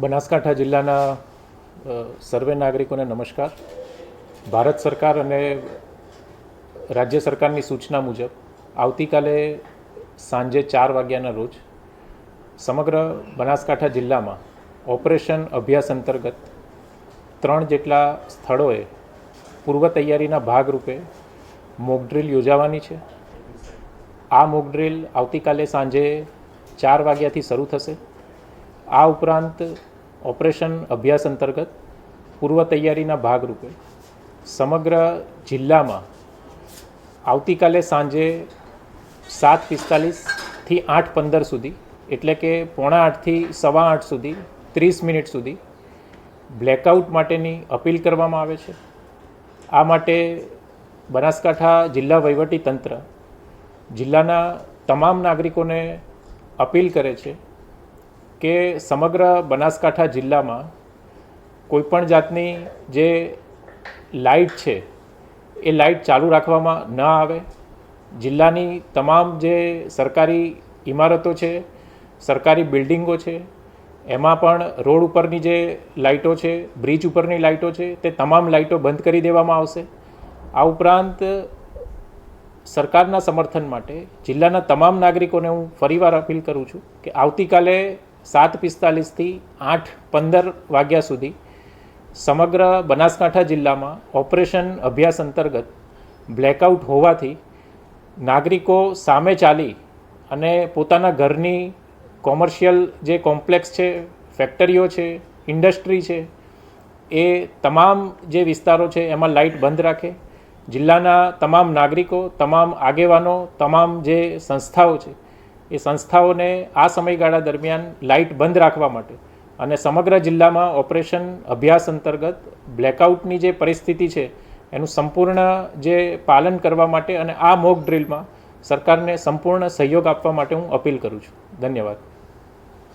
બનાસકાંઠા જિલ્લાના સર્વે નાગરિકોને નમસ્કાર. ભારત સરકાર અને રાજ્ય સરકારની સૂચના મુજબ આવતીકાલે સાંજે 4 વાગ્યાના રોજ સમગ્ર બનાસકાંઠા જિલ્લામાં ઓપરેશન અભ્યાસ અંતર્ગત 3 જેટલા સ્થળોએ પૂર્વ તૈયારીના ભાગરૂપે મોક ડ્રીલ યોજાવાની છે. આ મોક ડ્રીલ આવતીકાલે સાંજે 4 વાગ્યાથી શરૂ થશે. આ ઉપરાંત ઓપરેશન અભ્યાસ અંતર્ગત પૂર્વ તૈયારીના ભાગરૂપે સમગ્ર જિલ્લામાં આવતીકાલે સાંજે 7:45થી 8:15 સુધી, એટલે કે 7:45થી 8:15 સુધી 30 મિનિટ સુધી બ્લેકઆઉટ માટેની અપીલ કરવામાં આવે છે. આ માટે બનાસકાંઠા જિલ્લા વહીવટીતંત્ર જિલ્લાના તમામ નાગરિકોને અપીલ કરે છે કે સમગ્ર બનાસકાંઠા જિલ્લામાં કોઈપણ જાતની જે લાઇટ છે એ લાઇટ ચાલુ રાખવામાં ન આવે. જિલ્લાની તમામ જે સરકારી ઇમારતો છે, સરકારી બિલ્ડિંગો છે, એમાં પણ રોડ ઉપરની જે લાઇટો છે, બ્રિજ ઉપરની લાઇટો છે, તે તમામ લાઇટો બંધ કરી દેવામાં આવશે. આ ઉપરાંત સરકારના સમર્થન માટે જિલ્લાના તમામ નાગરિકોને હું ફરીવાર અપીલ કરું છું કે આવતીકાલે 7:45થી 8:15 વાગ્યા સુધી સમગ્ર બનાસકાંઠા જિલ્લામાં ઓપરેશન અભ્યાસ અંતર્ગત બ્લેકઆઉટ હોવાથી નાગરિકો સામે ચાલી અને પોતાના ઘરની કોમર્શિયલ જે કોમ્પ્લેક્સ છે, ફેક્ટરીઓ છે, ઇન્ડસ્ટ્રી છે, એ તમામ જે વિસ્તારો છે એમાં લાઇટ બંધ રાખે. જિલ્લાના તમામ નાગરિકો, તમામ આગેવાનો, તમામ જે સંસ્થાઓ છે એ સંસ્થાઓને આ સમયગાળા દરમિયાન લાઇટ બંધ રાખવા માટે અને સમગ્ર જિલ્લામાં ઓપરેશન અભ્યાસ અંતર્ગત બ્લેકઆઉટની જે પરિસ્થિતિ છે એનું સંપૂર્ણ જે પાલન કરવા માટે અને આ મોક ડ્રીલમાં સરકારને સંપૂર્ણ સહયોગ આપવા માટે હું અપીલ કરું છું. ધન્યવાદ.